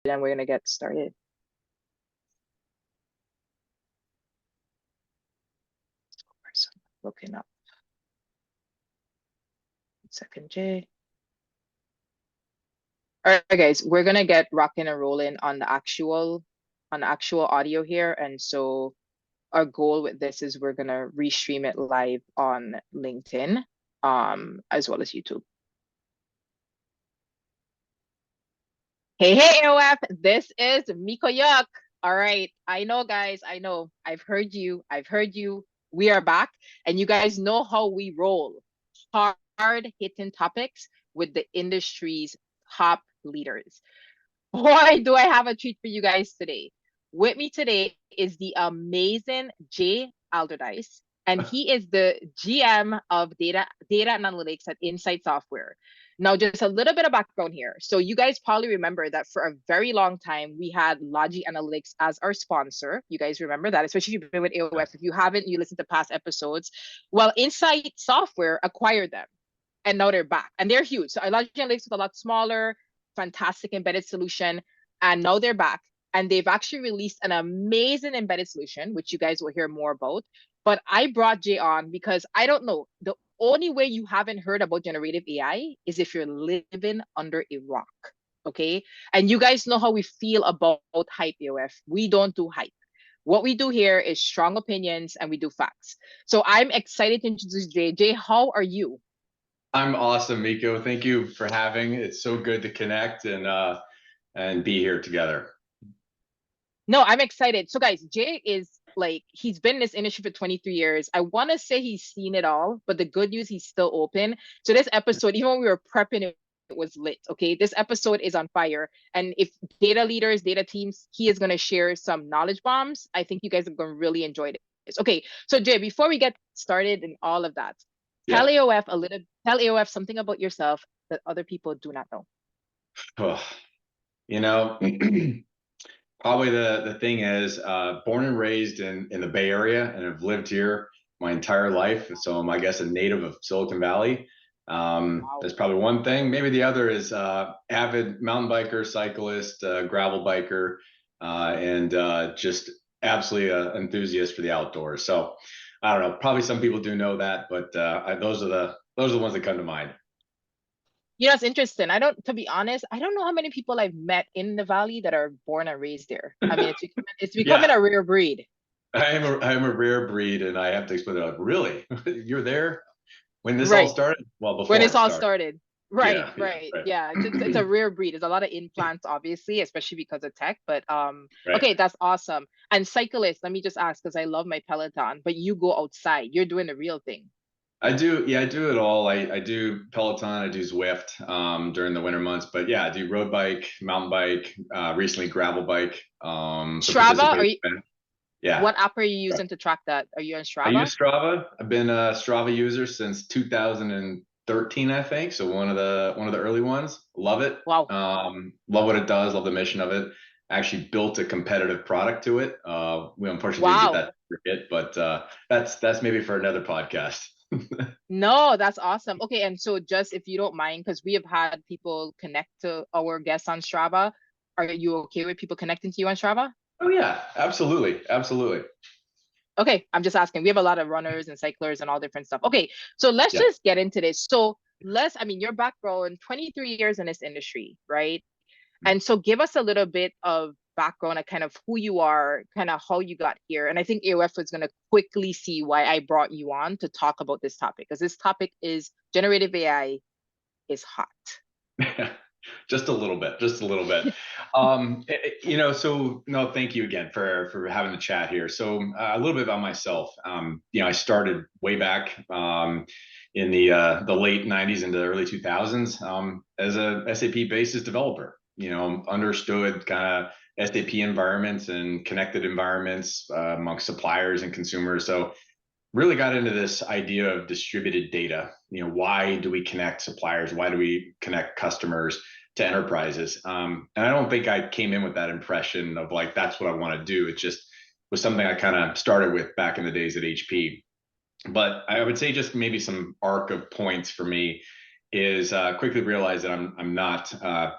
and we're gonna get started. Looking up. 1 second, Jay. All right, guys, we're gonna get rocking and rolling on the actual audio here, and so our goal with this is we're gonna restream it live on LinkedIn, as well as YouTube. Hey, AoF, this is 𝗏𝗀𝗱𝗆𝗄 𝗥𝗲𝘀𝗄. All right, I know, guys, I know. I've heard you. We are back, and you guys know how we roll. Hard-hitting topics with the industry's top leaders. Boy, do I have a treat for you guys today. With me today is the amazing Jay Allardyce, and he is the GM of data and analytics at insightsoftware. Now, just a little bit of background here. So you guys probably remember that for a very long time, we had Logi Analytics as our sponsor. You guys remember that, especially if you've been with AoF. If you haven't, you listen to past episodes. Well, insightsoftware acquired them, and now they're back, and they're huge. So Logi Analytics was a lot smaller, fantastic embedded solution, and now they're back. And they've actually released an amazing embedded solution, which you guys will hear more about. But I brought Jay on because I don't know, the only way you haven't heard about generative AI is if you're living under a rock, okay? And you guys know how we feel about hype, AoF. We don't do hype. What we do here is strong opinions, and we do facts. So I'm excited to introduce Jay. Jay, how are you? I'm awesome, Miko. Thank you for having. It's so good to connect and be here together. No, I'm excited. So guys, Jay is like, he's been in this industry for 23 years. I want to say he's seen it all, but the good news, he's still open. So this episode, even when we were prepping it, was lit, okay? This episode is on fire. And if data leaders, data teams, he is going to share some knowledge bombs. I think you guys are going to really enjoy this. Okay, so Jay, before we get started and all of that, tell AoF something about yourself that other people do not know. Oh, you know, probably the thing is, born and raised in the Bay Area, and I've lived here my entire life. So I'm, I guess, a native of Silicon Valley. Wow. That's probably one thing. Maybe the other is avid mountain biker, cyclist, gravel biker, and just absolutely an enthusiast for the outdoors. So I don't know. Probably some people do know that, but those are the ones that come to mind. You know, it's interesting. To be honest, I don't know how many people I've met in the Valley that are born and raised there. I mean, it's becoming Yeah. a rare breed. I am a rare breed, and I have to explain it. Like, really? You're there when this Right. all started? Well, before When it's it all started. started. Right, Yeah, right. right. Yeah. It's a rare breed. There's a lot of implants, obviously, especially because of tech. But Right. okay, that's awesome. And cyclists, let me just ask, because I love my Peloton, but you go outside. You're doing the real thing. I do. Yeah, I do it all. I do Peloton. I do Zwift during the winter months. But yeah, I do road bike, mountain bike, recently gravel bike. So Strava, yeah. what app are you using to track that? Are you on I Strava? use Strava. I've been a Strava user since 2013, I think. So one of the early ones. Love it. Wow. Love what it does. Love the mission of it. Actually built a competitive product to it. We unfortunately didn't get that hit, but that's maybe for another podcast. No, that's awesome. Okay, and so just if you don't mind, because we have had people connect to our guests on Strava, are you okay with people connecting to you on Strava? Oh yeah, absolutely, absolutely. Okay, I'm just asking. We have a lot of runners and cyclers and all different stuff. Okay, so let's just get into this. So I mean, your background, 23 years in this industry, right? And so give us a little bit of background on kind of who you are, kind of how you got here. And I think AoF is going to quickly see why I brought you on to talk about this topic, because this topic is generative AI is hot. Just a little bit. You know, so no, thank you again for having the chat here. So a little bit about myself. You know, I started way back in the late 90s into the early 2000s as a SAP basis developer. You know, understood kind of SAP environments and connected environments amongst suppliers and consumers. So really got into this idea of distributed data. You know, why do we connect suppliers? Why do we connect customers to enterprises? And I don't think I came in with that impression of like, that's what I want to do. It just was something I kind of started with back in the days at HP. But I would say just maybe some arc of points for me is quickly realized that I'm not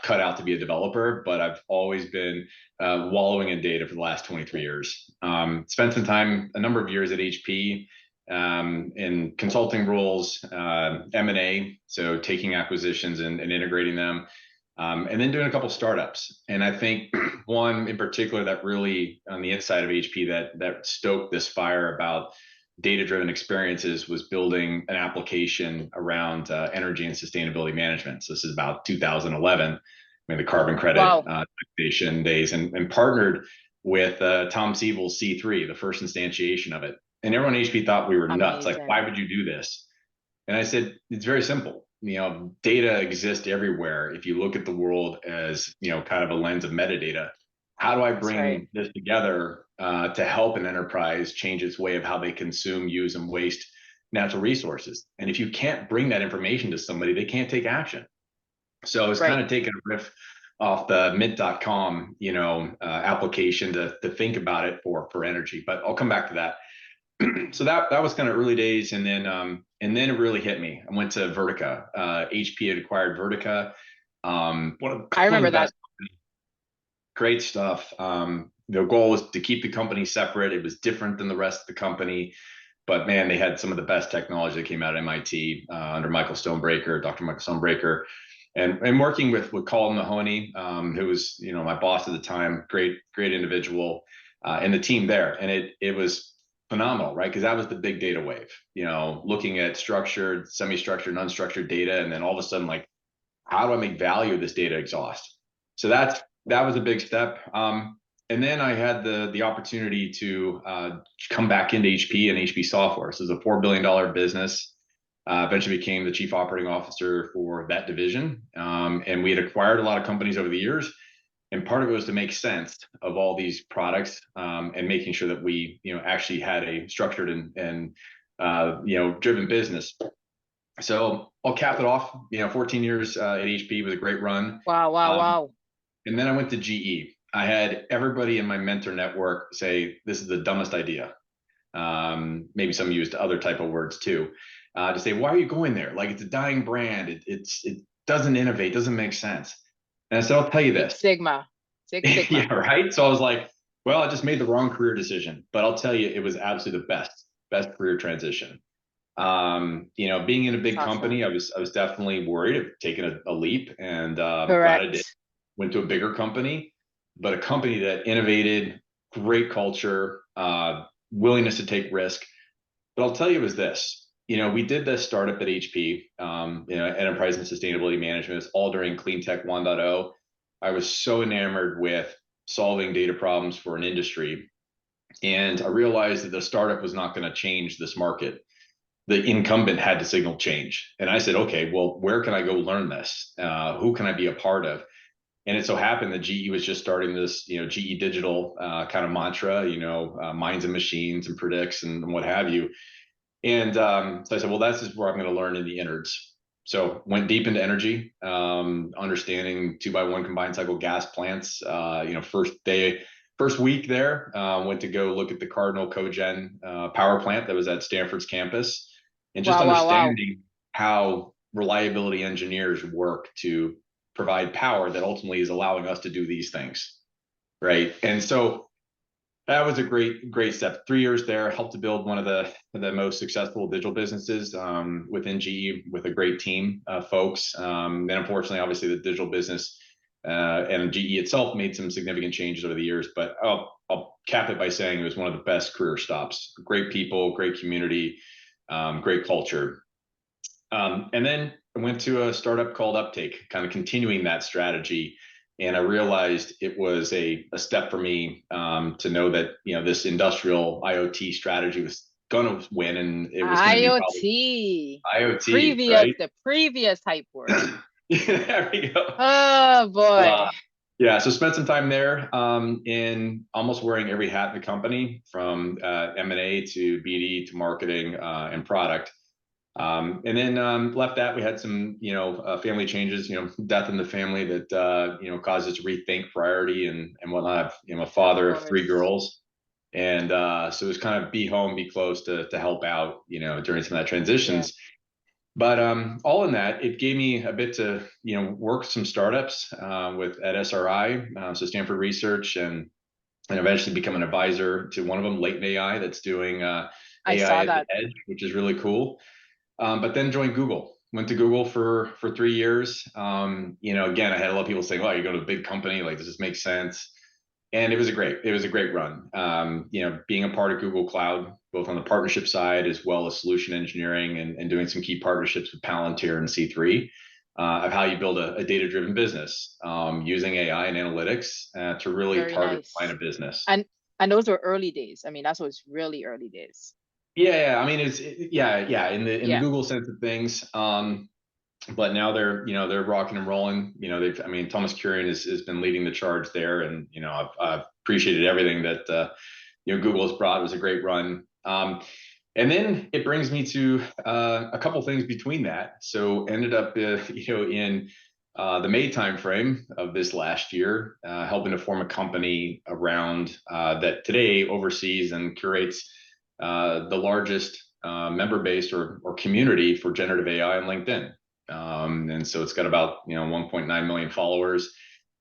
cut out to be a developer, but I've always been wallowing in data for the last 23 years. Spent some time, a number of years at HP, in consulting roles, M&A, so taking acquisitions and integrating them, and then doing a couple startups. And I think one in particular that really on the inside of HP that stoked this fire about data-driven experiences was building an application around energy and sustainability management. So this is about 2011, the carbon credit taxation days, and partnered with Tom Sievel's C3, the first instantiation of it. And everyone at HP thought we were nuts. Like, why would you do this? And I said, it's very simple. Data exists everywhere. If you look at the world as, kind of a lens of metadata, how do I bring this together to help an enterprise change its way of how they consume, use, and waste natural resources? And if you can't bring that information to somebody, they can't take action. So it's kind of taking a riff off the mint.com, application to think about it for energy. But I'll come back to that. So that was kind of early days, and then it really hit me. I went to 𝗏𝗏𝘅. HP had acquired 𝗏𝗏𝘅. I remember that. Great stuff. The goal was to keep the company separate. It was different than the rest of the company, but man, they had some of the best technology that came out of MIT under Dr. Michael Stonebraker, and working with Colin Mahoney, who was my boss at the time, great individual, and the team there, and it was phenomenal, right? Because that was the big data wave, looking at structured, semi-structured, and unstructured data, and then all of a sudden, like, how do I make value of this data exhaust? So that was a big step. And then I had the opportunity to come back into HP and HP Software. So it was a $4 billion business. Eventually became the chief operating officer for that division. And we had acquired a lot of companies over the years. And part of it was to make sense of all these products, and making sure that we, actually had a structured and driven business. So I'll cap it off. 14 years at HP was a great run. Wow. And then I went to GE. I had everybody in my mentor network say, this is the dumbest idea. Maybe some used other type of words too, to say, why are you going there? Like, it's a dying brand. It doesn't innovate, doesn't make sense. And I said, I'll tell you this. Six Sigma. Yeah, right. So I was like, well, I just made the wrong career decision, but I'll tell you, it was absolutely the best career transition. Being in a big company, I was definitely worried of taking a leap, and glad I did. Went to a bigger company, but a company that innovated, great culture, willingness to take risk. But I'll tell you, it was this. We did this startup at HP, enterprise and sustainability management. It's all during Clean Tech 1.0. I was so enamored with solving data problems for an industry. And I realized that the startup was not going to change this market. The incumbent had to signal change. And I said, okay, well, where can I go learn this? Who can I be a part of? And it so happened that GE was just starting this, GE digital kind of mantra, minds and machines and predicts and what have you. And so I said, well, that's just where I'm going to learn in the innards. So went deep into energy, understanding 2x1 combined cycle gas plants. First week there, went to go look at the Cardinal Cogen power plant that was at Stanford's campus, and just understanding how reliability engineers work to provide power that ultimately is allowing us to do these things, right? And so that was a great step. 3 years there, helped to build one of the most successful digital businesses within GE with a great team of folks. Then unfortunately, obviously, the digital business and GE itself made some significant changes over the years. But I'll cap it by saying it was one of the best career stops. Great people, great community, great culture. And then I went to a startup called Uptake, kind of continuing that strategy. And I realized it was a step for me to know that, this industrial IoT strategy was going to win. And it was IoT. IoT, the previous hype word. There we go. Oh, boy. Yeah, so spent some time there in almost wearing every hat in the company, from M&A to BD to marketing and product. And then left that. We had some, family changes, death in the family that, caused us to rethink priority and whatnot. I'm a father of 3 girls. And so it was kind of be home, be close to help out, during some of that transitions. But all in that, it gave me a bit to work some startups at SRI, so Stanford Research, and eventually become an advisor to one of them, Latent AI, that's doing I AI saw at the that. edge, which is really cool. But then joined Google. Went to Google for 3 years. Again, I had a lot of people saying, "Oh, you go to a big company, like, does this make sense?" And it was a great run. Being a part of Google Cloud, both on the partnership side as well as solution engineering, and doing some key partnerships with Palantir and C3 of how you build a data-driven business using AI and analytics to really Very target the line nice. of business. And those were early days. I mean, that's what's really early days. Yeah. I mean, in the Yeah. Google sense of things. But now they're rocking and rolling. Thomas Kurian has been leading the charge there, and I've appreciated everything that Google has brought. It was a great run. And then it brings me to a couple things between that. So ended up in the May timeframe of this last year, helping to form a company around that today oversees and curates the largest member base or community for generative AI on LinkedIn. And so it's got about 1.9 million followers.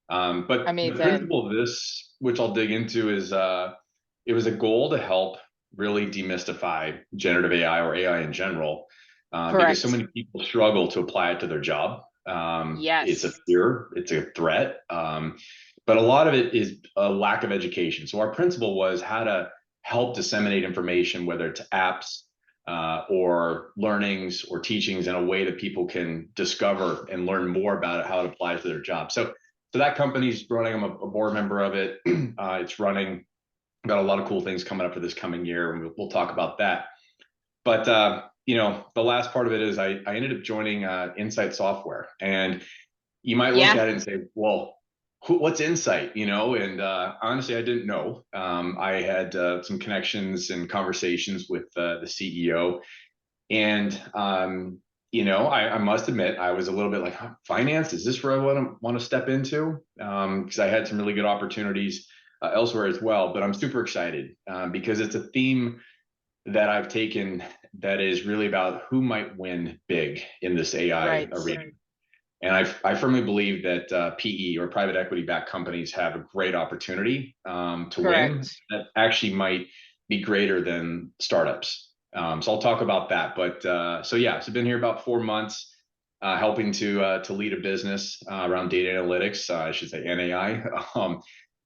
But Amazing. the principle of this, which I'll dig into, is it was a goal to help really demystify generative AI or AI in general, because so many people struggle to apply it to their job. Yes. It's a fear, it's a threat, but a lot of it is a lack of education. So our principle was how to help disseminate information, whether it's apps, or learnings or teachings, in a way that people can discover and learn more about it, how it applies to their job. So that company's running. I'm a board member of it. It's running. Got a lot of cool things coming up for this coming year, and we'll talk about that. But the last part of it is I ended up joining Insight Software, and you might look at it and say, well, what's Insight? And honestly, I didn't know. I had some connections and conversations with the CEO, and I must admit, I was a little bit like, finance, is this where I want to step into? Because I had some really good opportunities elsewhere as well. But I'm super excited because it's a theme that I've taken that is really about who might win big in this AI arena. And I firmly believe that PE, or private equity backed companies, have a great opportunity to win that actually might be greater than startups. So I'll talk about that. But so I've been here about 4 months, helping to lead a business around data analytics, I should say, and AI,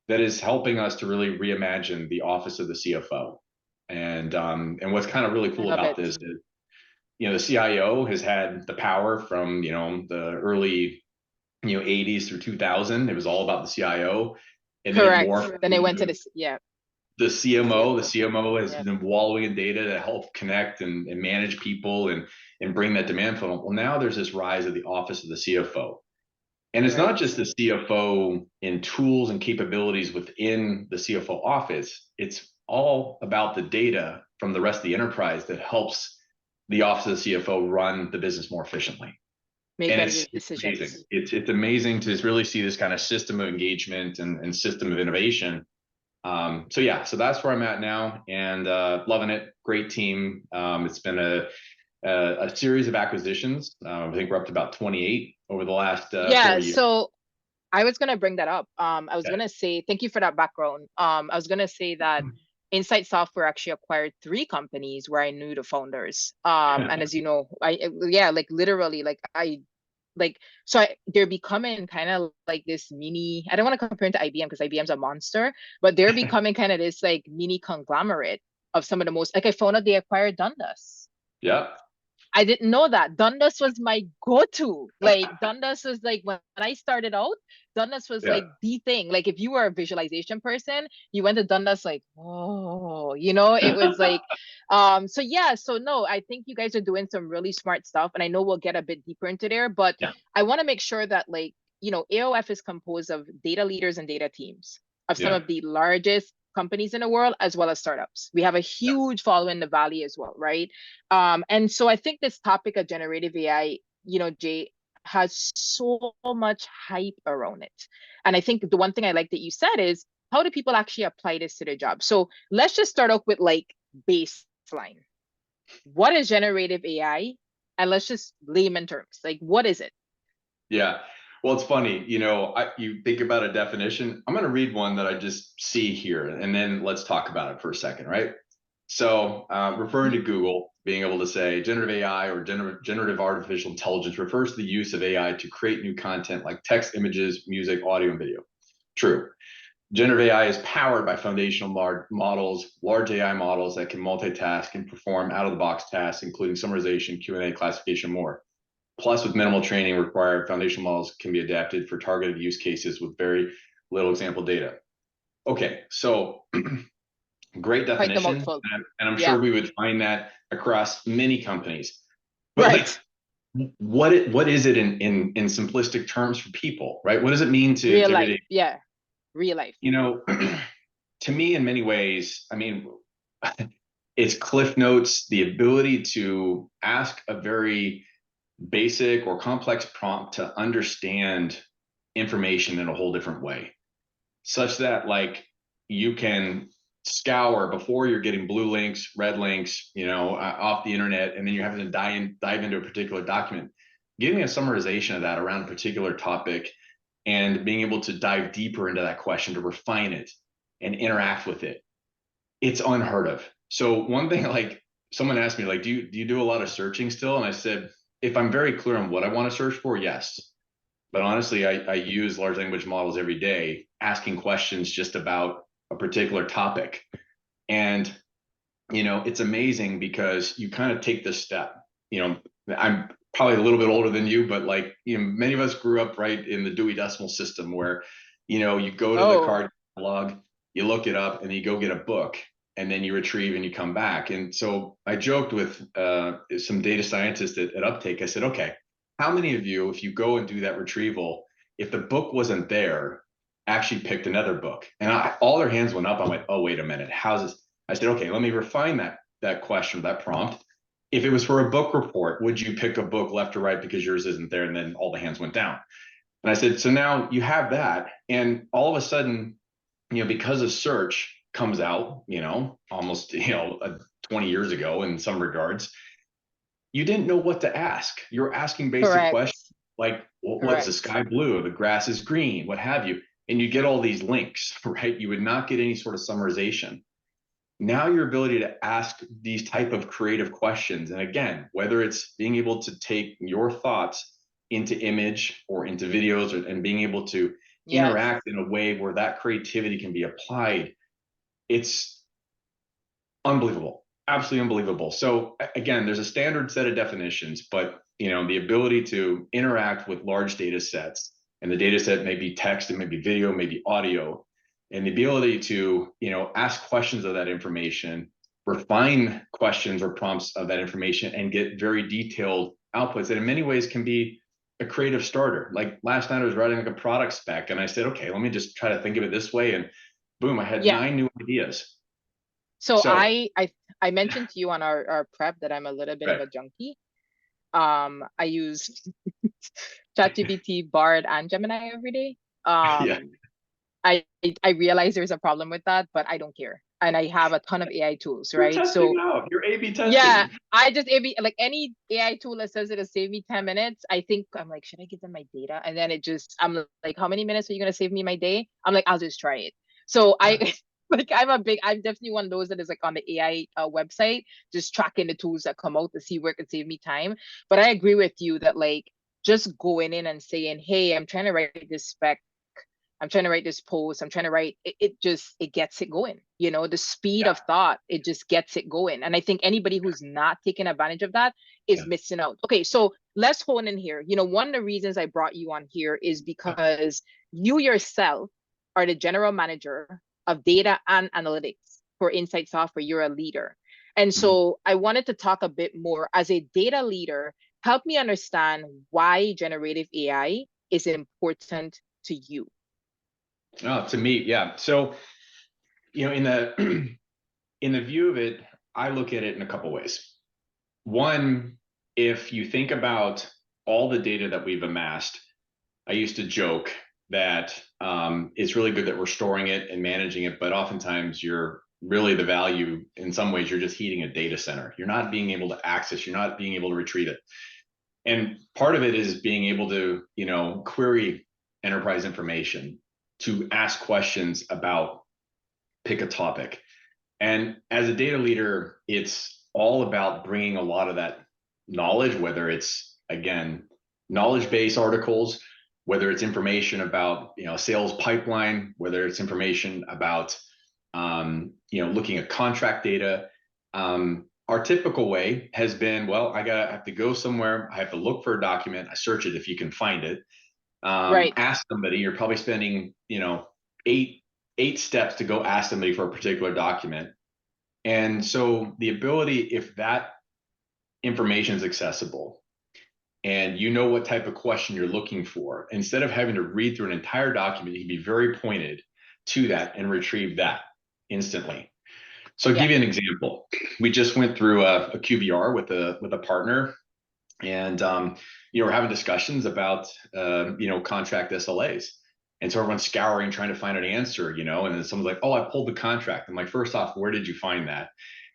that is helping us to really reimagine the office of the CFO. And what's kind of really cool about this is, the CIO has had the power from the early 80s through 2000. It was all about the CIO, and then they went to the CMO. The CMO has been wallowing in data to help connect and manage people and bring that demand funnel. Well, now there's this rise of the office of the CFO. And it's not just the CFO in tools and capabilities within the CFO office. It's all about the data from the rest of the enterprise that helps the office of the CFO run the business more efficiently. And it's amazing. It's amazing to really see this kind of system of engagement and system of innovation. So that's where I'm at now, and loving it. Great team. It's been a series of acquisitions. I think we're up to about 28 over the last 4 years. So I was going to bring that up. I was going to say, thank you for that background. I was going to say that Insight Software actually acquired 3 companies where I knew the founders. And as you know, they're becoming kind of like this mini, I don't want to compare it to IBM because IBM's a monster, but they're becoming kind of this like mini conglomerate of some of the most, I found out they acquired Dundas. Yeah. I didn't know that. Dundas was my go-to. Like Dundas was like, when I started out, Dundas was like the thing. Like if you were a visualization person, you went to Dundas like, oh, it was like, so no, I think you guys are doing some really smart stuff, and I know we'll get a bit deeper into there, but I want to make sure that AoF is composed of data leaders and data teams of some of the largest companies in the world, as well as startups. We have a huge following in the Valley as well, right? And so I think this topic of generative AI, Jay, has so much hype around it. And I think the one thing I like that you said is, how do people actually apply this to their job? So let's just start off with like baseline. What is generative AI? And let's just layman terms, like, what is it? Yeah. Well, it's funny, you think about a definition. I'm going to read one that I just see here, and then let's talk about it for a second, right? So referring to Google, being able to say generative AI or generative artificial intelligence refers to the use of AI to create new content like text, images, music, audio, and video. True. Generative AI is powered by foundational models, large AI models that can multitask and perform out-of-the-box tasks, including summarization, Q&A, classification, more. Plus, with minimal training required, foundational models can be adapted for targeted use cases with very little example data. Okay, so great Quite the definition, mouthful. and I'm Yeah. sure we would find that across many companies. But Right. what is it in simplistic terms for people, right? What does it mean to Real life? really, Yeah, real life. To me, in many ways, I mean, it's Cliff Notes, the ability to ask a very basic or complex prompt to understand information in a whole different way, such that like you can scour before you're getting blue links, red links, off the internet, and then you're having to dive into a particular document. Giving a summarization of that around a particular topic and being able to dive deeper into that question to refine it and interact with it, it's unheard of. So one thing, like someone asked me, like, do you do a lot of searching still? And I said, if I'm very clear on what I want to search for, yes. But honestly, I use large language models every day, asking questions just about a particular topic. And, it's amazing because you kind of take this step. I'm probably a little bit older than you, but like, many of us grew up right in the Dewey Decimal System where, you go to the card catalog, you look it up, and you go get a book, and then you retrieve and you come back. And so I joked with some data scientists at Uptake. I said, okay, how many of you, if you go and do that retrieval, if the book wasn't there, actually picked another book? And all their hands went up. I'm like, oh, wait a minute. How's this? I said, okay, let me refine that question, that prompt. If it was for a book report, would you pick a book left or right because yours isn't there? And then all the hands went down. And I said, so now you have that. And all of a sudden, because of search comes out, almost, 20 years ago in some regards, you didn't know what to ask. You're asking basic questions like, what's the sky blue? The grass is green, what have you. And you get all these links, right? You would not get any sort of summarization. Now your ability to ask these type of creative questions, and again, whether it's being able to take your thoughts into image or into videos, and being able to interact in a way where that creativity can be applied, it's unbelievable, absolutely unbelievable. So again, there's a standard set of definitions, but the ability to interact with large data sets, and the data set may be text, it may be video, maybe audio, and the ability to ask questions of that information, refine questions or prompts of that information, and get very detailed outputs that in many ways can be a creative starter. Like last night I was writing like a product spec, and I said, okay, let me just try to think of it this way, and boom, I had 9 new ideas. So I mentioned to you on our prep that I'm a little bit of a junkie. I use ChatGPT, Bard, and Gemini every day. I realize there's a problem with that, but I don't care. And I have a ton of AI tools, right? You're A/B testing. Yeah, I just A/B, like any AI tool that says it'll save me 10 minutes. I'm like, should I give them my data? And then I'm like, how many minutes are you gonna save me my day? I'm like, I'll just try it. So I'm definitely one of those that is like on the AI website, just tracking the tools that come out to see where it could save me time. But I agree with you that like just going in and saying, hey, I'm trying to write this spec, I'm trying to write this post, I'm trying to write, it gets it going. The speed of thought, it just gets it going. And I think anybody who's not taking advantage of that is missing out. Okay, so let's hone in here. One of the reasons I brought you on here is because you yourself are the general manager of data and analytics for Insight Software. You're a leader. And so I wanted to talk a bit more as a data leader. Help me understand why generative AI is important to you. Oh, to me, yeah. So, in the view of it, I look at it in a couple ways. One, if you think about all the data that we've amassed, I used to joke that it's really good that we're storing it and managing it, but oftentimes you're really the value, in some ways, you're just heating a data center. You're not being able to access, you're not being able to retrieve it. And part of it is being able to, query enterprise information to ask questions about, pick a topic. And as a data leader, it's all about bringing a lot of that knowledge, whether it's, again, knowledge-based articles, whether it's information about, sales pipeline, whether it's information about, looking at contract data. Our typical way has been, well, I have to go somewhere. I have to look for a document. I search it if you can find it. Ask somebody. You're probably spending, eight steps to go ask somebody for a particular document. And so the ability, if that information is accessible and you know what type of question you're looking for, instead of having to read through an entire document, you can be very pointed to that and retrieve that instantly. So I'll give you an example. We just went through a QBR with a partner, and we're having discussions about contract SLAs. And so everyone's scouring, trying to find an answer, and then someone's like, oh, I pulled the contract. I'm like, first off, where did you find that?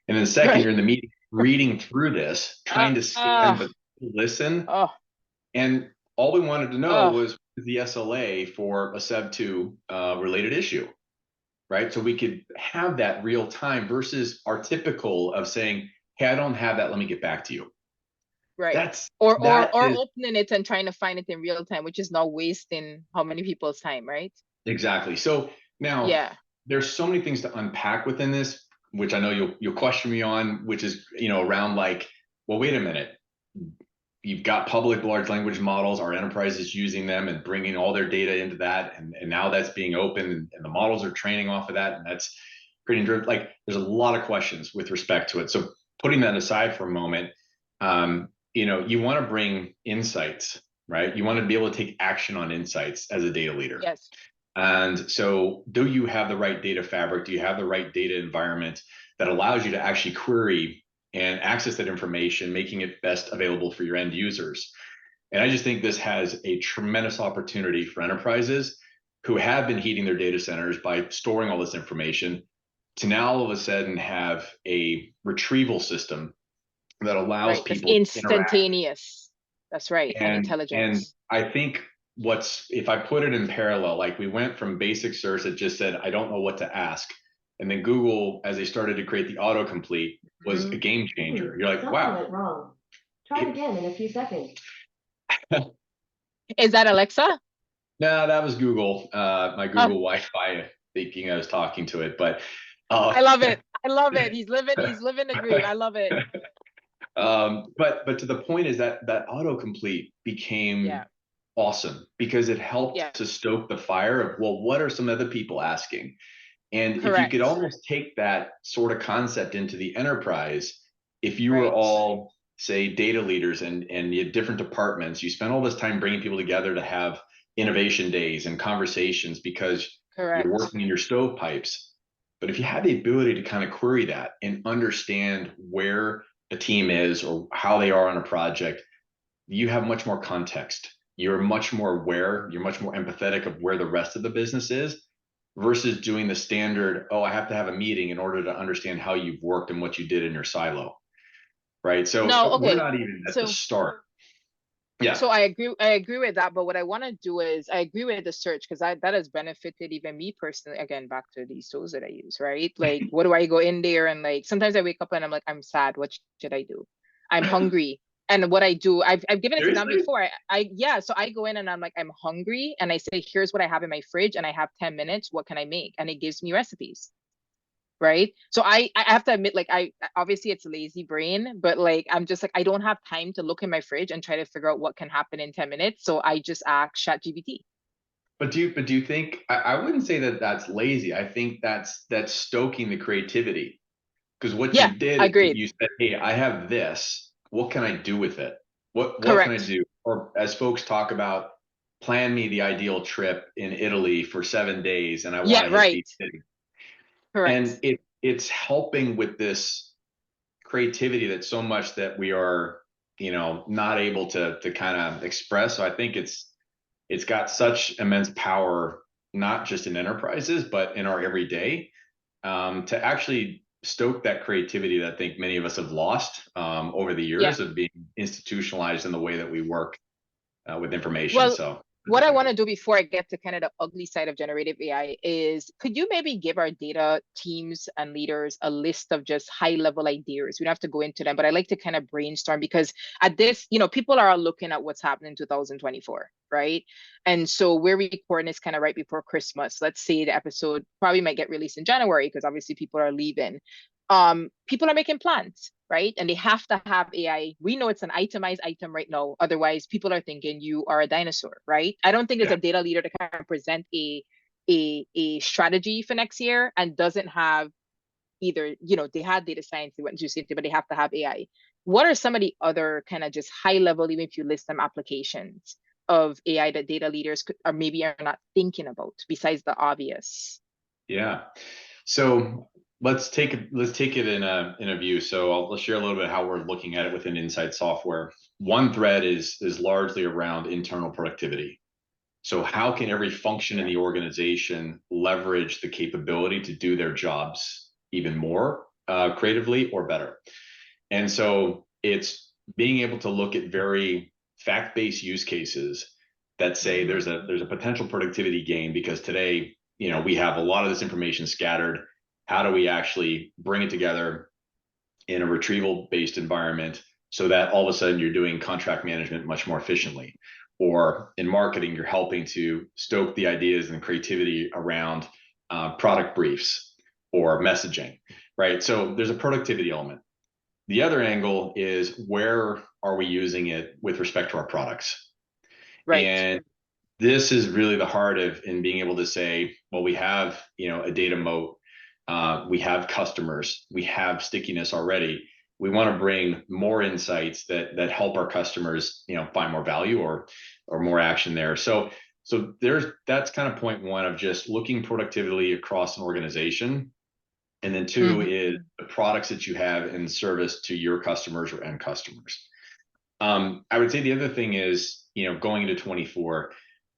And then second, you're in the meeting reading through this, trying to scan, but listen. And all we wanted to know was the SLA for a SEV2 related issue, right? So we could have that real time versus our typical of saying, hey, I don't have that, let me get back to you. Right. Or opening it and trying to find it in real time, which is now wasting how many people's time, right? Exactly. So now there's so many things to unpack within this, which I know you'll question me on, which is, around like, well, wait a minute. You've got public large language models, our enterprise is using them and bringing all their data into that. And now that's being opened and the models are training off of that. And that's creating driven. Like there's a lot of questions with respect to it. So putting that aside for a moment, you want to bring insights, right? You want to be able to take action on insights as a data leader. Yes. And so do you have the right data fabric? Do you have the right data environment that allows you to actually query and access that information, making it best available for your end users? And I just think this has a tremendous opportunity for enterprises who have been heating their data centers by storing all this information to now all of a sudden have a retrieval system that allows people instantaneous. That's right. And intelligence. And I think if I put it in parallel, like we went from basic search that just said, I don't know what to ask. And then Google, as they started to create the autocomplete, was a game changer. You're like, wow. Something went wrong. Try it again in a few seconds. Is that Alexa? No, that was Google, my Google Wi-Fi thinking I was talking to it, but I love it. I love it. He's living the dream. I love it. But to the point is that autocomplete became awesome because it helped to stoke the fire of, well, what are some other people asking? And if you could almost take that sort of concept into the enterprise, if you were all, say, data leaders and you had different departments, you spent all this time bringing people together to have innovation days and conversations because you're working in your stovepipes. But if you had the ability to kind of query that and understand where a team is or how they are on a project, you have much more context. You're much more aware. You're much more empathetic of where the rest of the business is versus doing the standard, oh, I have to have a meeting in order to understand how you've worked and what you did in your silo. Right. So we're not even at the start. Yeah. So I agree with that. But what I want to do is I agree with the search because that has benefited even me personally. Again, back to these tools that I use, right? Like, what do I go in there and like, sometimes I wake up and I'm like, I'm sad. What should I do? I'm hungry. And what I do, I've given it to them before. So I go in and I'm like, I'm hungry. And I say, here's what I have in my fridge and I have 10 minutes. What can I make? And it gives me recipes. Right. So I have to admit, like, obviously it's a lazy brain, but like, I'm just like, I don't have time to look in my fridge and try to figure out what can happen in 10 minutes. So I just ask ChatGPT. But do you think, I wouldn't say that that's lazy. I think that's stoking the creativity. Because what you did, you said, hey, I have this. What can I do with it? What can I do? Or as folks talk about, plan me the ideal trip in Italy for 7 days. And I want to hit these cities. Correct. And it's helping with this creativity that's so much that we are, not able to kind of express. So I think it's got such immense power, not just in enterprises, but in our everyday, to actually stoke that creativity that I think many of us have lost over the Yeah. years of being institutionalized in the way that we work with information. Well, So what I want to do before I get to kind of the ugly side of generative AI is, could you maybe give our data teams and leaders a list of just high level ideas? We don't have to go into them, but I like to kind of brainstorm, because at this, people are looking at what's happening in 2024, right? And so we're recording this kind of right before Christmas. Let's say the episode probably might get released in January, because obviously people are leaving. People are making plans, right? And they have to have AI. We know it's an itemized item right now. Otherwise, people are thinking you are a dinosaur, right? I don't think there's a data leader that can present a strategy for next year and doesn't have either, they had data science, they went to safety, but they have to have AI. What are some of the other kind of just high level, even if you list them, applications of AI that data leaders could, or maybe are not thinking about besides the obvious? Yeah. So let's take it in a view. So I'll share a little bit how we're looking at it within Insight Software. One thread is largely around internal productivity. So how can every function in the organization leverage the capability to do their jobs even more creatively or better? And so it's being able to look at very fact-based use cases that say there's a potential productivity gain, because today, we have a lot of this information scattered. How do we actually bring it together in a retrieval-based environment so that all of a sudden you're doing contract management much more efficiently? Or in marketing, you're helping to stoke the ideas and creativity around product briefs or messaging, right? So there's a productivity element. The other angle is, where are we using it with respect to our products? Right. And this is really the heart of in being able to say, well, we have, a data moat, we have customers, we have stickiness already. We want to bring more insights that help our customers, find more value or more action there. So that's kind of point one of just looking productively across an organization. And then two is the products that you have in service to your customers or end customers. I would say the other thing is, going into 24,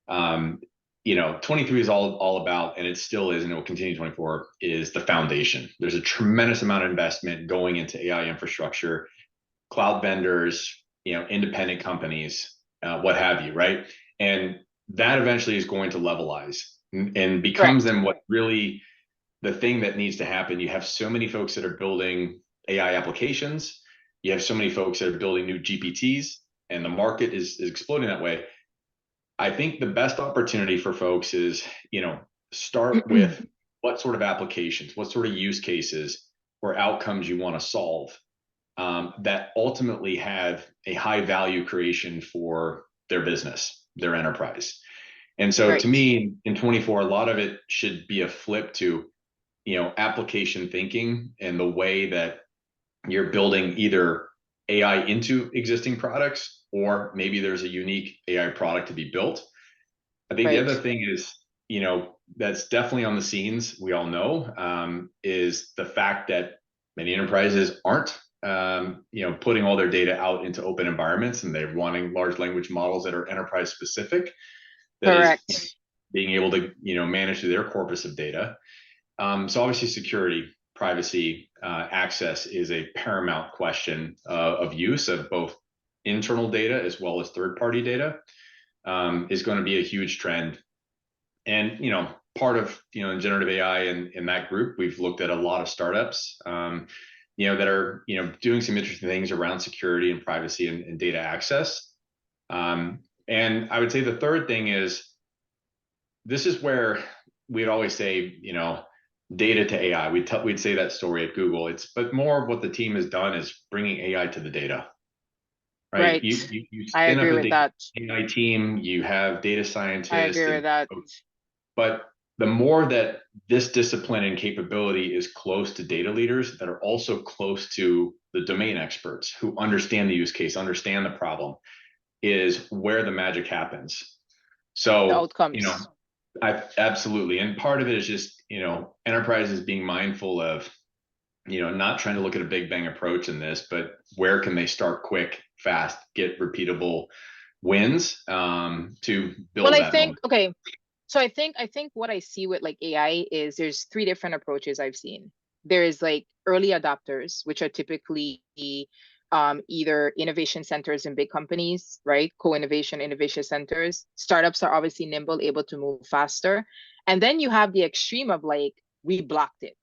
23 is all about, and it still is, and it will continue 24, is the foundation. There's a tremendous amount of investment going into AI infrastructure, cloud vendors, independent companies, what have you, right? And that eventually is going to levelize and becomes then what really the thing that needs to happen. You have so many folks that are building AI applications. You have so many folks that are building new GPTs, and the market is exploding that way. I think the best opportunity for folks is, start with what sort of applications, what sort of use cases or outcomes you want to solve that ultimately have a high value creation for their business, their enterprise. And so to me, in 24, a lot of it should be a flip to, application thinking and the way that you're building either AI into existing products, or maybe there's a unique AI product to be built. I think the other thing is, that's definitely on the scenes, we all know, is the fact that many enterprises aren't, putting all their data out into open environments, and they're wanting large language models that are enterprise specific. That is being able to, manage their corpus of data. So obviously security, privacy, access is a paramount question of use of both internal data as well as third-party data, is going to be a huge trend. And, part of, in generative AI and in that group, we've looked at a lot of startups, that are, doing some interesting things around security and privacy and data access. And I would say the third thing is, this is where we'd always say, data to AI. We'd say that story at Google. But more of what the team has done is bringing AI to the data. Right. You spin up a AI team, you have data scientists. I agree with that. But the more that this discipline and capability is close to data leaders that are also close to the domain experts who understand the use case, understand the problem, is where the magic happens. So, the outcomes. Absolutely. And part of it is just, enterprises being mindful of, not trying to look at a big bang approach in this, but where can they start quick, fast, get repeatable wins to build that moment. So I think what I see with like AI is there's three different approaches I've seen. there's like early adopters, which are typically either innovation centers in big companies, right? Innovation centers. Startups are obviously nimble, able to move faster. And then you have the extreme of like, we blocked it,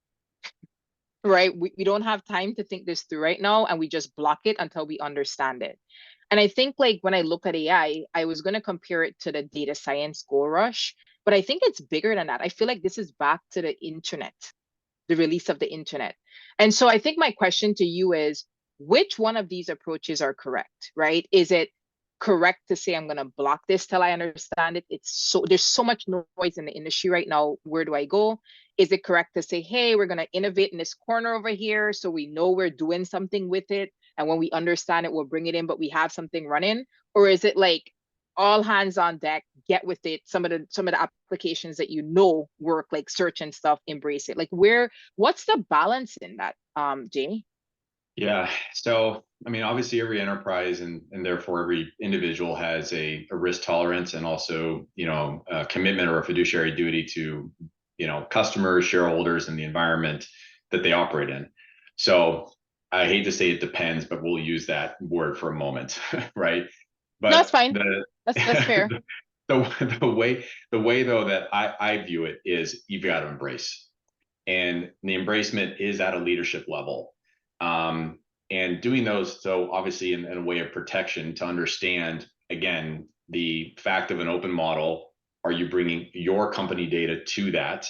right? We don't have time to think this through right now, and we just block it until we understand it. And I think like when I look at AI, I was going to compare it to the data science gold rush, but I think it's bigger than that. I feel like this is back to the internet, the release of the internet. And so I think my question to you is, which one of these approaches are correct, right? Is it correct to say I'm going to block this till I understand it? There's so much noise in the industry right now. Where do I go? Is it correct to say, hey, we're going to innovate in this corner over here so we know we're doing something with it, and when we understand it, we'll bring it in, but we have something running? Or is it like all hands on deck, get with it, some of the applications that you know work, like search and stuff, embrace it? Like what's the balance in that, Jay? Yeah. So, I mean, obviously every enterprise and therefore every individual has a risk tolerance, and also, a commitment or a fiduciary duty to, customers, shareholders, and the environment that they operate in. So I hate to say it depends, but we'll use that word for a moment, right? But no, it's fine. That's fair. The way though that I view it is, you've got to embrace, and the embracement is at a leadership level. And doing those, so obviously in a way of protection, to understand, again, the fact of an open model. Are you bringing your company data to that?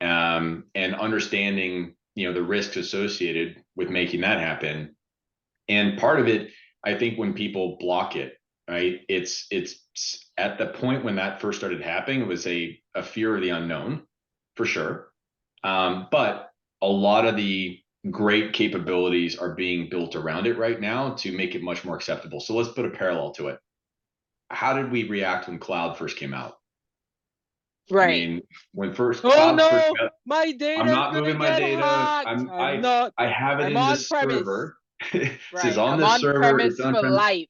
And understanding, the risks associated with making that happen. And part of it, I think, when people block it, right, it's at the point when that first started happening, it was a fear of the unknown, for sure. But a lot of the great capabilities are being built around it right now to make it much more acceptable. So let's put a parallel to it. How did we react when cloud first came out? Right. I mean, when first cloud no, first came out, my data. I'm not moving my data. I have it in the server. This is on the server. It's on premise life.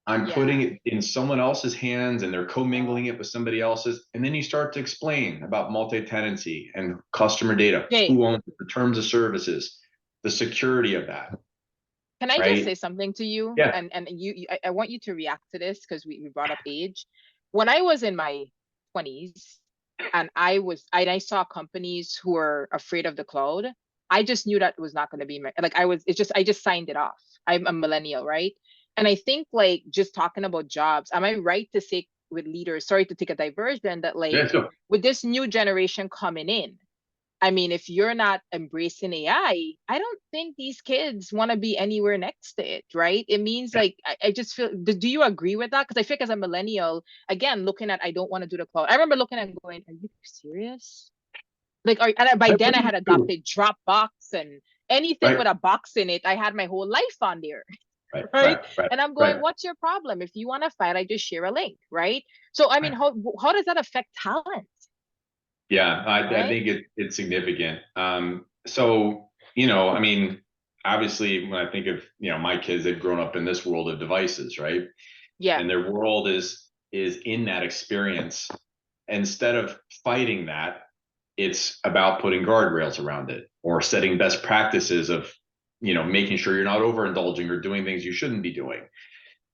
I'm putting it in someone else's hands, and they're commingling it with somebody else's. And then you start to explain about multi-tenancy and customer data, who owns it, the terms of services, the security of that. Can I just say something to you? Yeah. And I want you to react to this, because we brought up age. When I was in my 20s and I saw companies who were afraid of the cloud, I just knew that was not going to be I just signed it off. I'm a millennial, right? And I think, like, just talking about jobs, am I right to say with leaders, sorry to take a diversion, that like with this new generation coming in, I mean, if you're not embracing AI, I don't think these kids want to be anywhere next to it, right? It means like, I just feel, do you agree with that? Because I feel like as a millennial, again, looking at, I don't want to do the cloud. I remember looking and going, are you serious? Like, and by then I had adopted Dropbox, and anything with a box in it, I had my whole life on there. Right. And I'm going, what's your problem? If you want to fight, I just share a link, right? So, I mean, how does that affect talent? Yeah, I think it's significant. So, I mean, obviously when I think of, my kids, they've grown up in this world of devices, right? Yeah. And their world is in that experience. Instead of fighting that, it's about putting guardrails around it, or setting best practices of, making sure you're not overindulging or doing things you shouldn't be doing,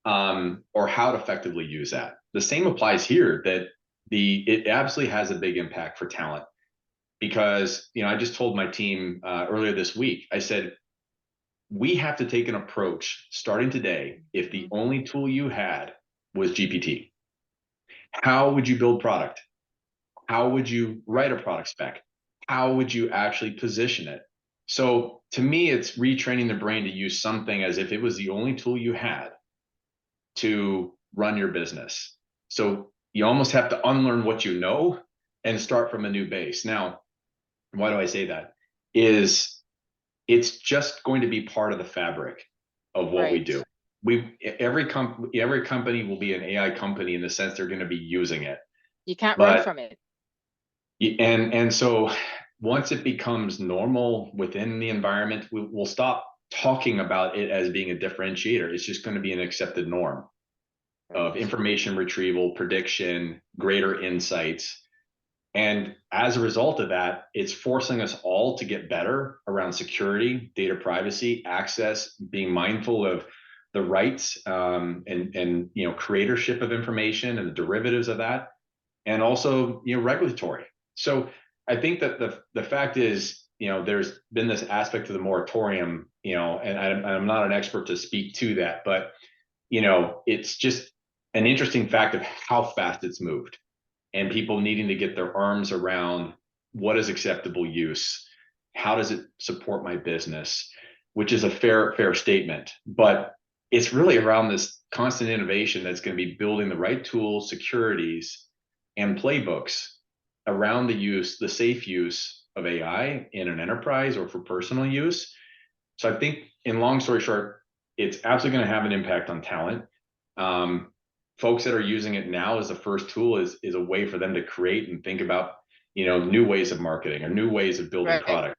or how to effectively use that. The same applies here, that it absolutely has a big impact for talent, because, I just told my team earlier this week, I said, we have to take an approach starting today. If the only tool you had was GPT, how would you build product? How would you write a product spec? How would you actually position it? So to me, it's retraining the brain to use something as if it was the only tool you had to run your business. So you almost have to unlearn what you know and start from a new base. Now, why do I say that? It's just going to be part of the fabric of what we do. Every company will be an AI company in the sense they're going to be using it. You can't run from it. And so once it becomes normal within the environment, we'll stop talking about it as being a differentiator. It's just going to be an accepted norm of information retrieval, prediction, greater insights. And as a result of that, it's forcing us all to get better around security, data privacy, access, being mindful of the rights and creatorship of information and the derivatives of that, and also regulatory. So I think that the fact is, there's been this aspect of the moratorium, and I'm not an expert to speak to that, but it's just an interesting fact of how fast it's moved, and people needing to get their arms around what is acceptable use, how does it support my business, which is a fair statement, but it's really around this constant innovation that's going to be building the right tools, securities, and playbooks around the safe use of AI in an enterprise or for personal use. So I think, in long story short, it's absolutely going to have an impact on talent. Folks that are using it now as a first tool is a way for them to create and think about new ways of marketing or new ways of building product.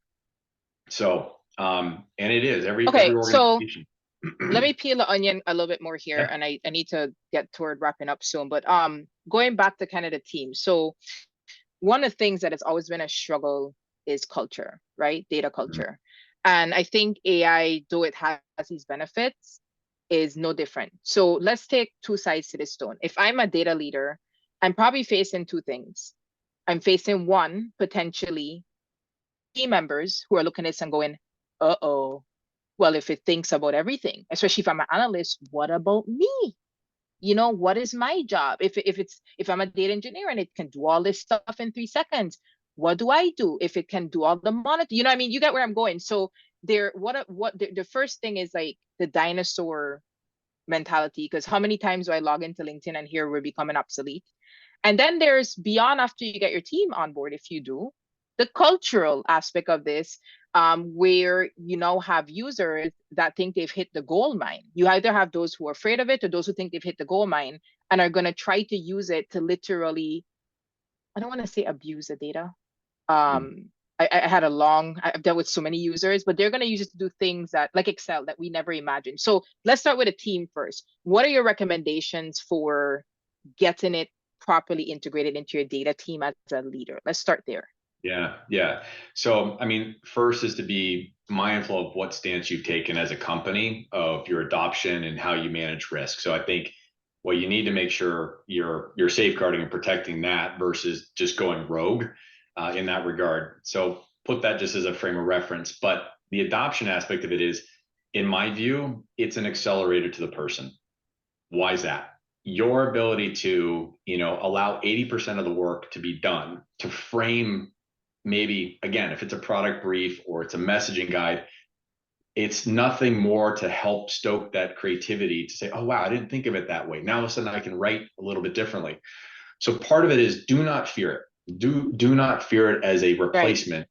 So and it is every organization. So let me peel the onion a little bit more here, and I need to get toward wrapping up soon. But going back to kind of the team. So one of the things that has always been a struggle is culture, right? Data culture. And I think AI, though it has these benefits, is no different. So let's take two sides to this stone. If I'm a data leader, I'm probably facing two things. I'm facing one, potentially team members who are looking at this and going, uh-oh, well, if it thinks about everything, especially if I'm an analyst, what about me? What is my job? If I'm a data engineer and it can do all this stuff in 3 seconds, what do I do? If it can do all the monitor, you get where I'm going. So the first thing is like the dinosaur mentality, because how many times do I log into LinkedIn and here we're becoming obsolete? And then there's beyond, after you get your team on board, if you do, the cultural aspect of this, where you now have users that think they've hit the gold mine. You either have those who are afraid of it or those who think they've hit the gold mine and are going to try to use it to literally, I don't want to say abuse the data. I've dealt with so many users, but they're going to use it to do things that, like Excel, that we never imagined. So let's start with a team first. What are your recommendations for getting it properly integrated into your data team as a leader? Let's start there. Yeah. So, first is to be mindful of what stance you've taken as a company of your adoption and how you manage risk. So I think what you need to make sure you're safeguarding and protecting that versus just going rogue in that regard. So put that just as a frame of reference. But the adoption aspect of it is, in my view, it's an accelerator to the person. Why is that? Your ability to, allow 80% of the work to be done, to frame, maybe, again, if it's a product brief or it's a messaging guide, it's nothing more to help stoke that creativity to say, oh, wow, I didn't think of it that way. Now all of a sudden I can write a little bit differently. So part of it is, do not fear it. Do not fear it as a replacement.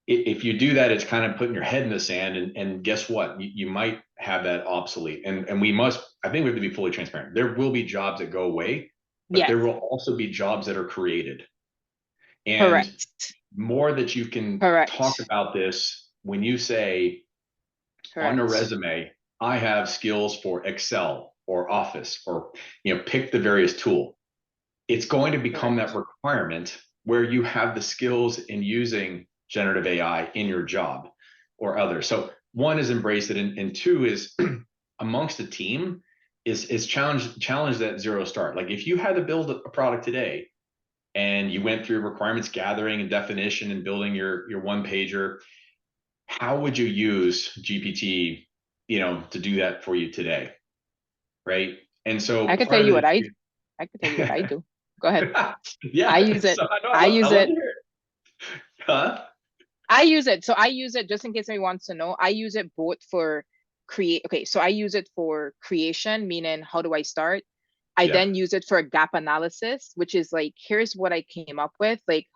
Right. If you do that, it's kind of putting your head in the sand, and guess what? You might have that obsolete. And I think we have to be fully transparent. There will be jobs that go away, but there will also be jobs that are created. And more that you can talk about this when you say on a resume, I have skills for Excel or Office, or pick the various tool. It's going to become that requirement where you have the skills in using generative AI in your job or others. So one is embrace it, and two is amongst the team is challenge that zero start. Like if you had to build a product today and you went through requirements gathering and definition and building your one pager, how would you use GPT, to do that for you today? Right. And so I can tell you what I do. Go ahead. Yeah. I use it. So I use it. Huh? I use it. So I use it, just in case anyone wants to know, I use it both for so I use it for creation, meaning how do I start? I then use it for a gap analysis, which is like, here's what I came up with. Like,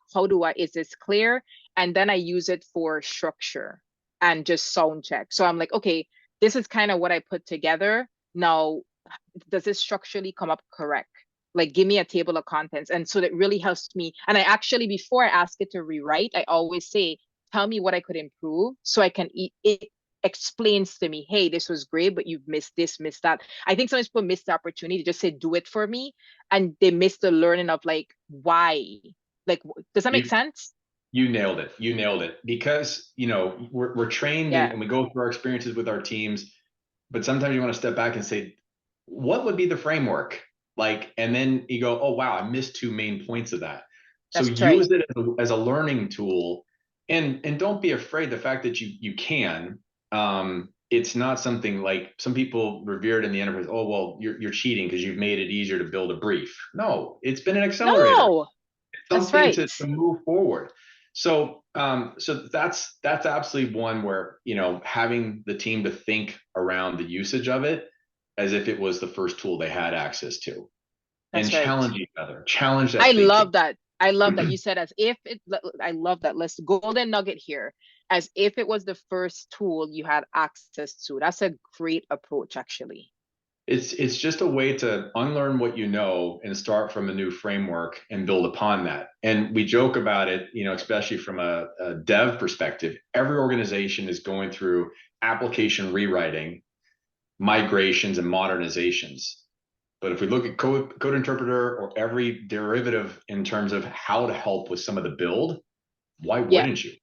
is this clear? And then I use it for structure and just sound check. So I'm like, okay, this is kind of what I put together. Now, does this structurally come up correct? Like, give me a table of contents. And so that really helps me. And I actually, before I ask it to rewrite, I always say, tell me what I could improve so I can it explains to me, hey, this was great, but you've missed this, missed that. I think sometimes people miss the opportunity to just say, do it for me. And they miss the learning of like, why Like, does that make You sense? you nailed it. You nailed it. Because, we're trained Yeah, and we go through our experiences with our teams, but sometimes you want to step back and say, what would be the framework? Like, and then you go, oh wow, I missed two main points of that. So that's right. use it as a learning tool, and don't be afraid. The fact that you can, it's not something like some people revered in the enterprise. Oh well, you're cheating because you've made it easier to build a brief. No, it's been an accelerator. No, It's that's something right. to move forward. So so that's absolutely one where, having the team to think around the usage of it as if it was the first tool they had access to, and That's right. challenge each other, challenge I that thinking. love that. I love that you said as if it, I love that. Let's golden nugget here. As if it was the first tool you had access to. That's a great approach, actually. It's just a way to unlearn what you know and start from a new framework and build upon that. And we joke about it, especially from a dev perspective. Every organization is going through application rewriting, migrations, and modernizations. But if we look at code interpreter or every derivative in terms of how to help with some of the build, why Yeah. wouldn't you?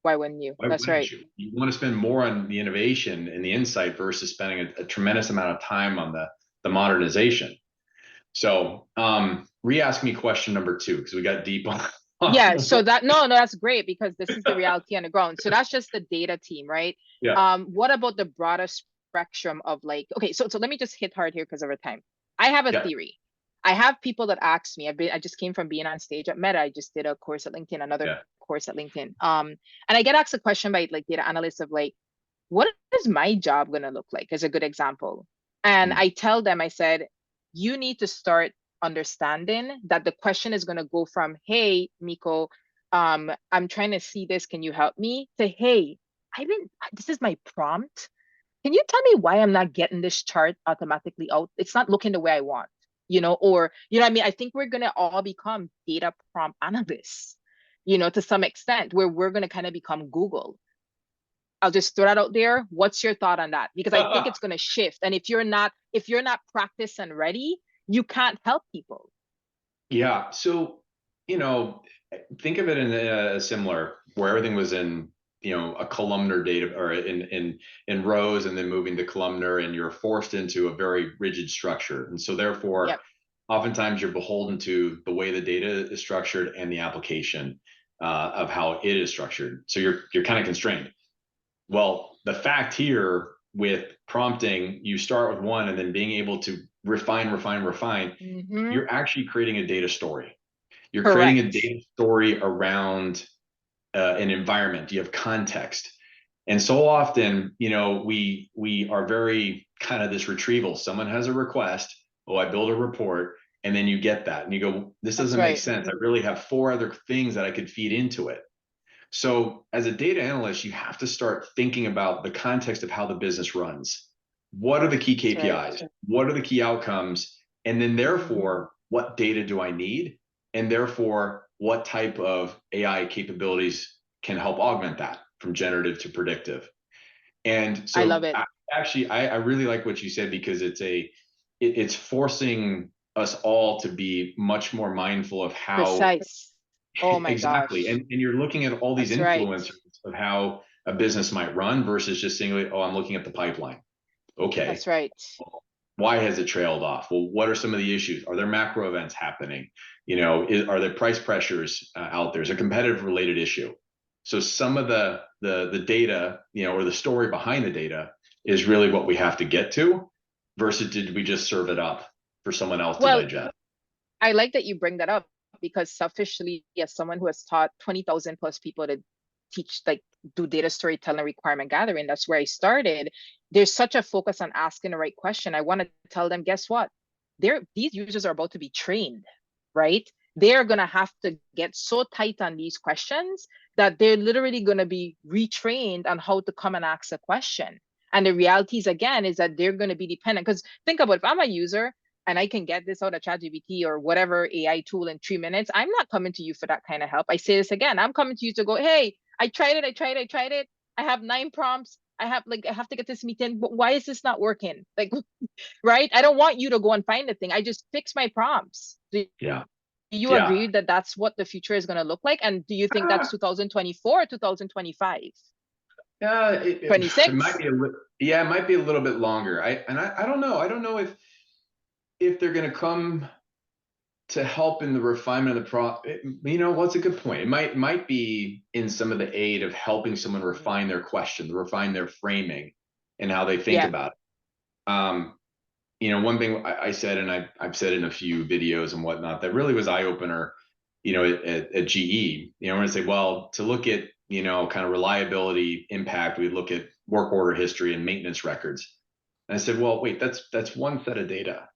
Why wouldn't you? Why That's wouldn't right. you? You want to spend more on the innovation and the insight versus spending a tremendous amount of time on the modernization. So re-ask me question number 2, because we got deep on. Yeah, so that no, that's great, because this is the reality on the ground. So that's just the data team, right? Yeah. What about the broader spectrum of like, okay, so let me just hit hard here because of our time. I have a Yeah. theory. I have people that ask me, I just came from being on stage at Meta. I just did a course at LinkedIn, another course at LinkedIn. And I get asked a question by like data analysts of like, what is my job gonna look like, as a good example? And I tell them, I said, you need to start understanding that the question is gonna go from, hey, Miko, I'm trying to see this, can you help me? To, hey, this is my prompt. Can you tell me why I'm not getting this chart automatically out? It's not looking the way I want, or, what I mean? I think we're going to all become data prompt analysts, to some extent, where we're going to kind of become Google. I'll just throw that out there. What's your thought on that? Because I think it's going to shift. And if you're not practiced and ready, you can't help people. Yeah. So, think of it in a similar, where everything was in, a columnar data, or in rows, and then moving to columnar, and you're forced into a very rigid structure. And so therefore, oftentimes you're beholden to the way the data is structured and the application of how it is structured. So you're kind of constrained. Well, the fact here with prompting, you start with one and then being able to refine, you're actually creating a data story. You're creating a data story around an environment. You have context. And so often, we are very kind of this retrieval. Someone has a request. Oh, I build a report. And then you get that and you go, this doesn't make sense. I really have 4 other things that I could feed into it. So as a data analyst, you have to start thinking about the context of how the business runs. What are the key KPIs? What are the key outcomes? And then therefore, what data do I need? And therefore, what type of AI capabilities can help augment that, from generative to predictive? And so I love it. I really like what you said, because it's forcing us all to be much more mindful of how precise. Oh my exactly. gosh. And you're looking at all these influencers of how a business might run versus just saying, oh, I'm looking at the pipeline. Okay. That's right. Why has it trailed off? Well, what are some of the issues? Are there macro events happening? Are there price pressures out there? Is a competitive related issue? So some of the data, or the story behind the data is really what we have to get to, versus did we just serve it up for someone else to digest? I like that you bring that up, because selfishly, as someone who has taught 20,000 plus people to teach, like, do data storytelling, requirement gathering, that's where I started. There's such a focus on asking the right question. I want to tell them, guess what? These users are about to be trained, right? They're going to have to get so tight on these questions that they're literally going to be retrained on how to come and ask a question. And the reality is, again, is that they're going to be dependent. Because think about it, if I'm a user and I can get this out of ChatGPT or whatever AI tool in 3 minutes, I'm not coming to you for that kind of help. I say this again, I'm coming to you to go, hey, I tried it. I have 9 prompts. I have to get this meeting, but why is this not working? Like, right? I don't want you to go and find the thing. I just fix my prompts. Yeah. you agree that that's what the future is going to look like? And do you think that's 2024 or 2025? It 26? might be it might be a little bit longer. I don't know. I don't know if they're going to come to help in the refinement of the you know, what's a good point? It might be in some of the aid of helping someone refine their question, refine their framing and how they think about it. You know, one thing I said, and I've said in a few videos and whatnot, that really was eye-opener, you know, at GE, you know, when I say, well, to look at, you know, kind of reliability impact, we look at work order history and maintenance records. And I said, well, wait, that's one set of data.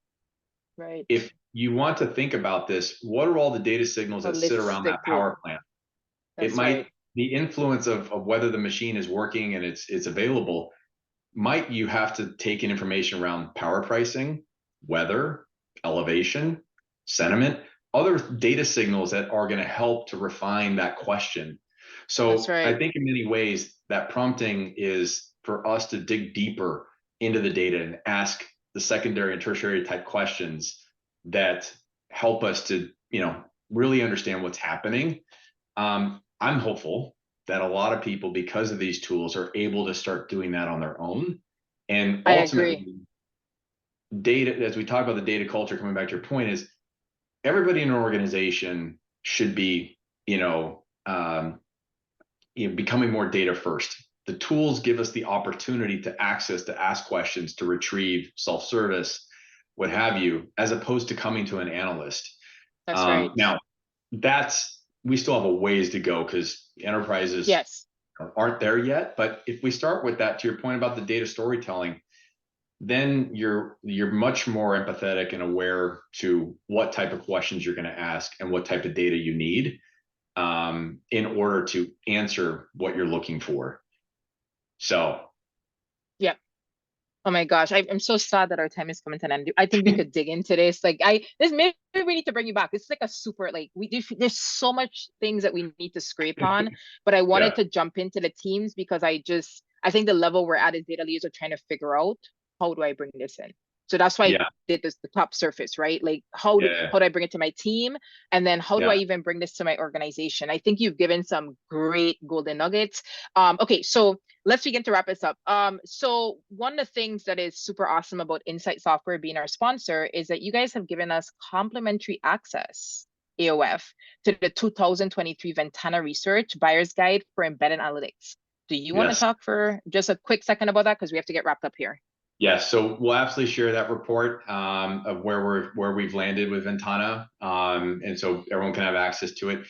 Right. If you want to think about this, what are all the data signals that sit around that power plant? It might, the influence of whether the machine is working and it's available, might you have to take in information around power pricing, weather, elevation, sentiment, other data signals that are going to help to refine that question. So I think in many ways that prompting is for us to dig deeper into the data and ask the secondary and tertiary type questions that help us to, you know, really understand what's happening. I'm hopeful that a lot of people, because of these tools, are able to start doing that on their own. And ultimately, data, as we talk about the data culture, coming back to your point, is everybody in an organization should be, becoming more data first. The tools give us the opportunity to access, to ask questions, to retrieve, self-service, what have you, as opposed to coming to an analyst. That's right. Now, we still have a ways to go because enterprises aren't there yet. But if we start with that, to your point about the data storytelling, then you're much more empathetic and aware to what type of questions you're going to ask and what type of data you need in order to answer what you're looking for. So. Yeah. Oh my gosh, I'm so sad that our time is coming to an end. I think we could dig into this. Maybe we need to bring you back. It's like a super, there's so much things that we need to scrape on, but I wanted to jump into the teams because I think the level we're at as data leaders are trying to figure out, how do I bring this in? So that's why I did the top surface, right? Like how do I bring it to my team? And then how do I even bring this to my organization? I think you've given some great golden nuggets. Okay, so let's begin to wrap this up. So one of the things that is super awesome about Insight Software being our sponsor is that you guys have given us complimentary access, AoF, to the 2023 Ventana Research Buyer's Guide for Embedded Analytics. Do you want to talk for just a quick second about that? Because we have to get wrapped up here. Yes, so we'll absolutely share that report of where we've landed with Ventana, and so everyone can have access to it.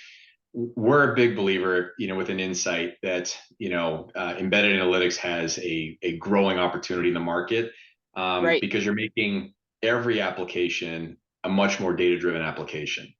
We're a big believer, within Insight that embedded analytics has a growing opportunity in the market, because you're making every application a much more data-driven application.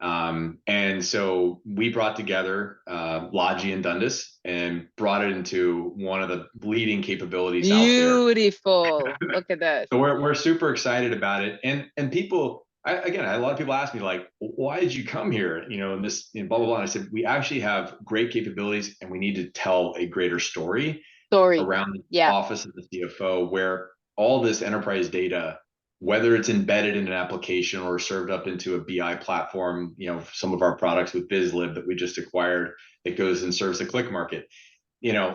And so we brought together 𝗨𝘁 and Dundas and brought it into one of the leading capabilities out there. Beautiful. Look at that. So we're super excited about it. And people, again, a lot of people ask me like, why did you come here? And this, blah, blah, blah. And I said, we actually have great capabilities and we need to tell a greater story around the office of the CFO, where all this enterprise data, whether it's embedded in an application or served up into a BI platform, some of our products with BizLib that we just acquired, that goes and serves the click market.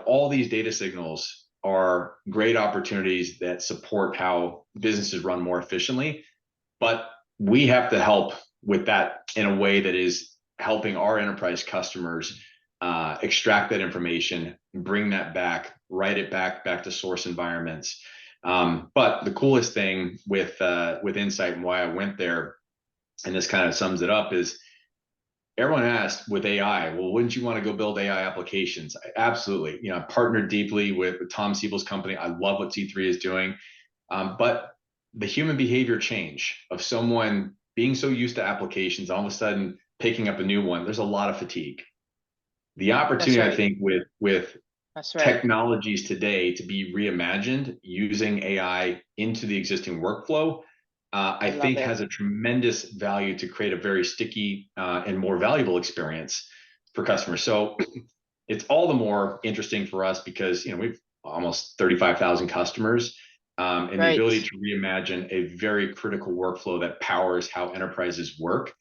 All these data signals are great opportunities that support how businesses run more efficiently, but we have to help with that in a way that is helping our enterprise customers extract that information, bring that back, write it back to source environments. But the coolest thing with Insight and why I went there, and this kind of sums it up, is everyone asked with AI, well, wouldn't you want to go build AI applications? Absolutely. I partnered deeply with Tom Siebel's company. I love what C3 is doing. But the human behavior change of someone being so used to applications, all of a sudden picking up a new one, there's a lot of fatigue. The opportunity, I think, with technologies today to be reimagined using AI into the existing workflow, I think has a tremendous value to create a very sticky and more valuable experience for customers. So it's all the more interesting for us because we've almost 35,000 customers, and the ability to reimagine a very critical workflow that powers how enterprises work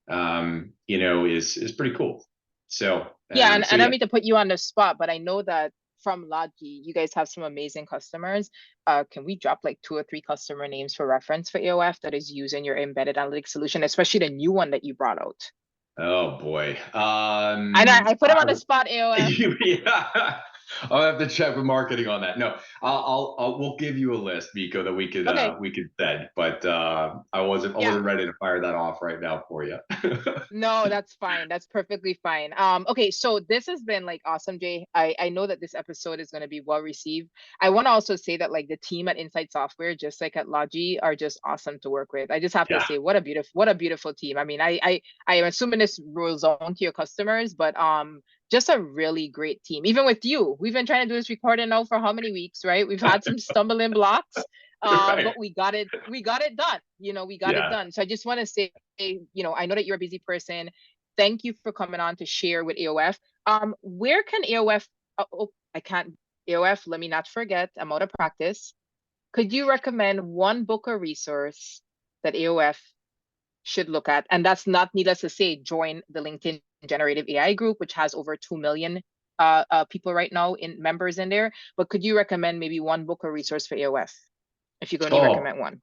is pretty cool. So Yeah, and so I don't yeah. mean to put you on the spot, but I know that from 𝗏𝗏𝘁, you guys have some amazing customers. Can we drop like 2 or 3 customer names for reference for AoF that is using your embedded analytics solution, especially the new one that you brought out? Oh boy. I put him on the spot, AoF. Yeah, I'll have to check with marketing on that. No, we'll give you a list, Miko, that Okay. we could send, but I wasn't ready to fire that off right now for you. No, that's fine. That's perfectly fine. Okay, so this has been like awesome, Jay. I know that this episode is going to be well received. I want to also say that like the team at Insight Software, just like at 𝗏𝗏𝘁, are just awesome to work with. I just have to Yeah. say, what a beautiful team. I mean, I am assuming this rolls on to your customers, but just a really great team. Even with you, we've been trying to do this recording now for how many weeks, right? We've had some stumbling blocks. Right. But we got it done. We got it done. So I just want to say, I know that you're a busy person. Thank you for coming on to share with AoF. Where can AoF, I can't, AoF, let me not forget, I'm out of practice. Could you recommend one book or resource that AoF should look at? And that's not, needless to say, join the LinkedIn Generative AI group, which has over 2 million people right now members in there. But could you recommend maybe one book or resource for AoF? If you can only recommend one.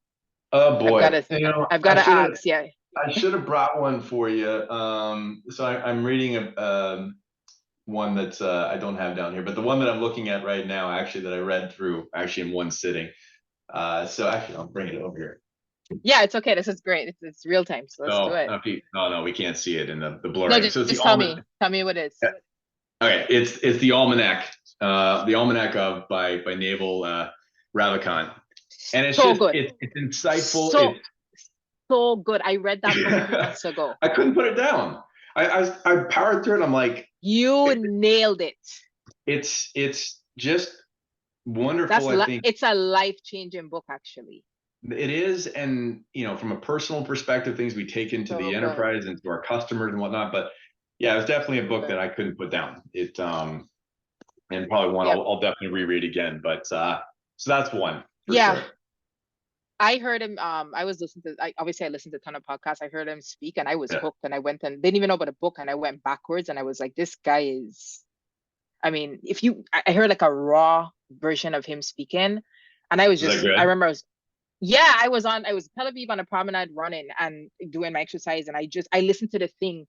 Oh boy. I've got to ask, yeah. I should have brought one for you. So I'm reading one that's I don't have down here, but the one that I'm looking at right now, actually, that I read through actually in one sitting. So actually, I'll bring it over here. Yeah, it's okay. This is great. It's real time, so let's do it. No, we can't see it in the blurring. No, just tell me what it is. Okay, it's the 𝗨𝗏𝘗, the 𝗨𝗏𝘗 of by 𝗨𝗏𝘗 𝗏𝘃. And it's so just good. It's insightful. So good. I read that book 2 months ago. I couldn't put it down. I powered through it. I'm like, you nailed it. It's just wonderful. I think it's a life-changing book, actually. It is, and from a personal perspective, things we take into the enterprise and to our customers and whatnot. But yeah, it was definitely a book that I couldn't put down. It and probably one I'll definitely reread again. But so that's one. Sure. I heard him. I was listening to. Obviously, I listened to a ton of podcasts. I heard him speak, and I was hooked. And I went and didn't even know about a book, and I went backwards, and I was like, "This guy is." I mean, I heard like a raw version of him speaking, and I was just. I remember I was Tel Aviv on a promenade running and doing my exercise, and I listened to the thing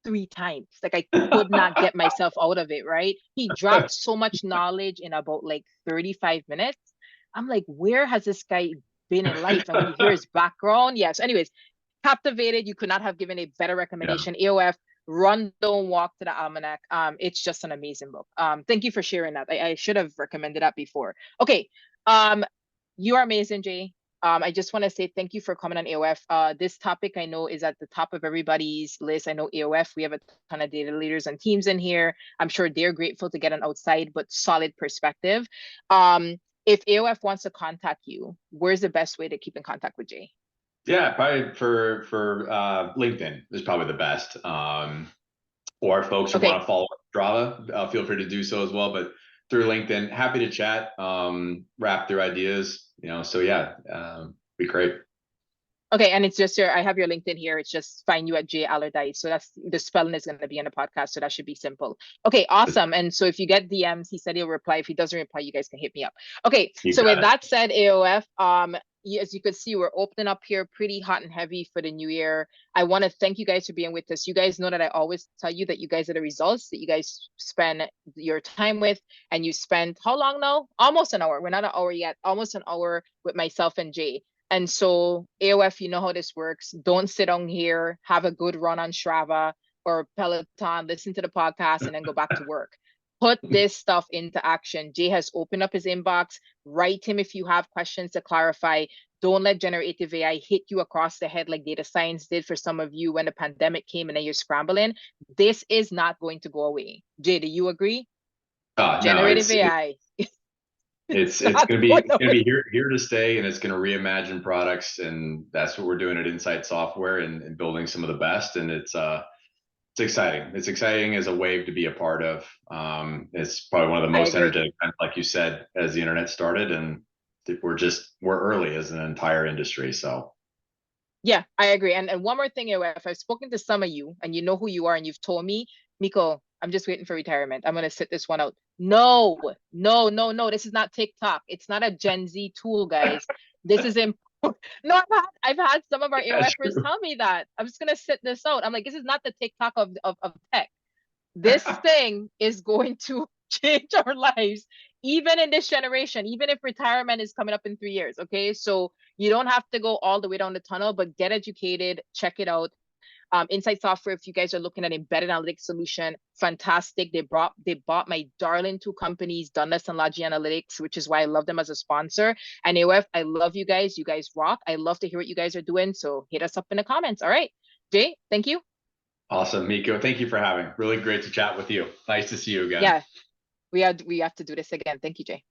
3 times. Like I could not get myself out of it. Right? He dropped so much knowledge in about like 35 minutes. I'm like, where has this guy been in life? And when you hear his background, yes. Anyways, captivated. You could not have given a better recommendation. AoF, Run, Don't Walk to the 𝗨𝗏𝘗. It's just an amazing book. Thank you for sharing that. I should have recommended that before. Okay. You are amazing, Jay. I just want to say thank you for coming on AoF. This topic I know is at the top of everybody's list. I know AoF, we have a ton of data leaders and teams in here. I'm sure they're grateful to get an outside but solid perspective. If AoF wants to contact you, where's the best way to keep in contact with Jay? Yeah, probably for LinkedIn is probably the best. Or folks who want to follow 𝗨𝗏𝘗, feel free to do so as well. But through LinkedIn, happy to chat, wrap their ideas. So yeah, be great. Okay, and it's just I have your LinkedIn here. It's just find you at Jay Allardyce. So that's the spelling is going to be in the podcast. So that should be simple. Okay, awesome. And so if you get DMs, he said he'll reply. If he doesn't reply, you guys can hit me up. Okay, so with that said, AoF, as you can see, we're opening up here pretty hot and heavy for the new year. I want to thank you guys for being with us. You guys know that I always tell you that you guys are the results that you guys spend your time with, and you spend how long now? Almost an hour. We're not an hour yet. Almost an hour with myself and Jay. And so AoF, you know how this works. Don't sit on here, have a good run on 𝗨𝗏𝘗 or Peloton, listen to the podcast, and then go back to work. Put this stuff into action. Jay has opened up his inbox. Write him if you have questions to clarify. Don't let generative AI hit you across the head like data science did for some of you when the pandemic came and then you're scrambling. This is not going to go away. Jay, do you agree? Generative AI. It's gonna be here to stay, and it's gonna reimagine products, and that's what we're doing at Insight Software and building some of the best. And it's exciting. It's exciting as a wave to be a part of. It's probably one of the most energetic, like you said, as the internet started, and we're early as an entire industry. So Yeah, I agree. And one more thing, if I've spoken to some of you and you know who you are and you've told me, Miko, I'm just waiting for retirement. I'm gonna sit this one out. No, no, no, no. This is not TikTok. It's not a Gen Z tool, guys. This is important. No, I've had some of our That's AoFers true. tell me that. I'm just gonna sit this out. I'm like, this is not the TikTok of tech. This thing is going to change our lives, even in this generation, even if retirement is coming up in 3 years. Okay, so you don't have to go all the way down the tunnel, but get educated, check it out. Insight Software, if you guys are looking at embedded analytics solution, fantastic. They bought my darling two companies, Dundas and Logi Analytics, which is why I love them as a sponsor. And AoF, I love you guys. You guys rock. I love to hear what you guys are doing. So hit us up in the comments. All right, Jay, thank you. Awesome, Miko. Thank you for having. Really great to chat with you. Nice to see you again. Yeah, we have to do this again. Thank you, Jay.